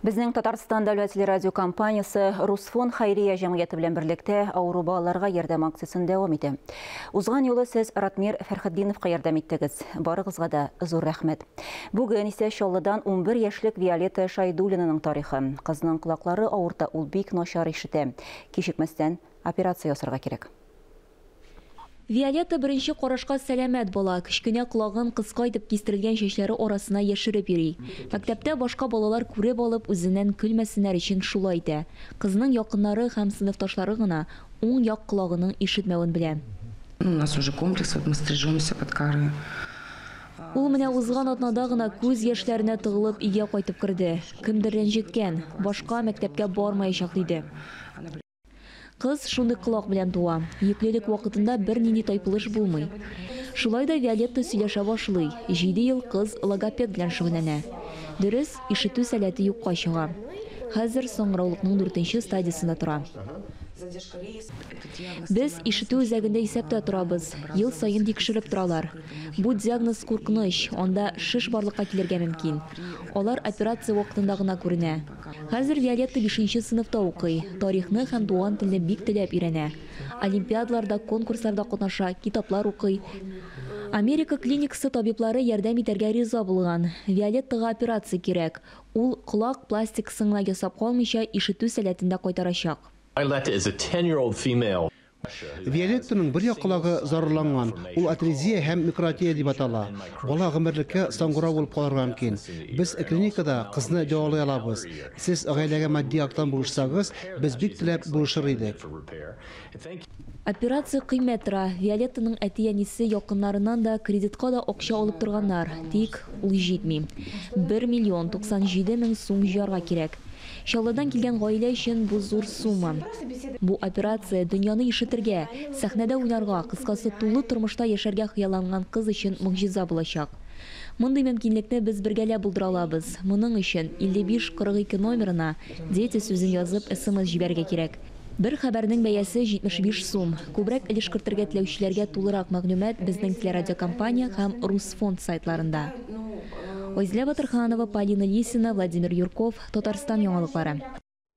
Безнең Татарстан дәүләт радиокомпаниясе Русфон Хайрия җәмгыяте белән берлектә авыру балаларга ярдәм акциясын дәвам итә. Узган юлы сез Ратмир Фәрхетдиновка ярдәм иттегез. Барыгызга да зур рәхмәт. Бүген исә Чаллыдан 11 яшьлек Виолетта Шайдуллинаның тарихы. Кызның колаклары авырта, ул бик начар ишетә. Кичекмәстән операция ясарга кирәк. Виолетта беренче карашка сәламәт бала, кечкенә колагын кыска итеп кистерелгән чәчләре арасына яшереп йөри. Мәктәптә башка балалар күреп алып, үзеннән көлмәсеннәр өчен шулай итә. Кызның якыннары һәм сыйныфташлары гына уң як колагының ишетмәвен белә. У нас уже комплекс, вот мы стрижемся под коры. Ул менә узган атнада гына күз яшьләренә тыгылып өйгә кайтып керде. Кемдер рәнҗеткән, башка мәктәпкә бармаячак диде. Кыз шундый колак белән туа. Йөклелек вакытында бернинди тайпылыш булмый. Шулай да Виолетта сөйләшә башлый. 7 ел кыз логопед белән шөгыльләнә. Дөрес, ишетү сәләте юкка чыга. Хәзер соңраулыкның 4нче стадиясында тора. Без ишетү үзәгендә исәптә торабыз. Ел сайын тикшереп торалар. Бу диагноз куркыныч, анда шиш барлыкка килергә мөмкин. Алар операция вакытында гына күренә. Хәзер Виолетта 5нче сыйныфта укый. Тарихны һәм туган телне бик теләп өйрәнә. Олимпиадаларда, конкурсларда катнаша, китаплар укый. Америка клиникасы табиблары ярдәм итәргә риза булган. Виолеттага операция кирәк. Ул колак пластик сыңлай ясап калмыйча ишетү сәләтендә кайтарачак. Violetta is a 10-year-old female. Виолеттаның бер як колагы зарарланган. Ул атрезия һәм микротия дип атала. Бала гомерлеккә саңгырау булып калырга мөмкин. Без клиникада кызны дәвалый алабыз. Сез гаиләгә матди яктан булышсагыз, без бик теләп булышыр идек. Операция кыйммәт тора. Виолеттаның әти-әнисе якыннарыннан да кредитка да акча алып торганнар. Тик ул җитми. 1,97,000 сум җыярга кирәк. Чаллыдан килгән гаилә өчен бу зур сума. Бу операция дөньяны ишетергә, сәхнәдә уйнарга, кыскасы тулы тормышта яшәргә хыялланган кыз өчен мөгъҗиза булачак. Мондый мөмкинлекне без бергәләп булдыра алабыз. Моның өчен 5542 номерына дети сүзен язып SMS җибәргә кирәк. Бер хәбәрнең бәясе 75 сум. Күбрәк өлеш кертергә теләүчеләргә тулырак мәгълүмат безнең телерадиокомпания һәм Русфонд сайтларында. Ойзля Батырханова, Полина Лисина, Владимир Юрков, Татарстан яңалыклары.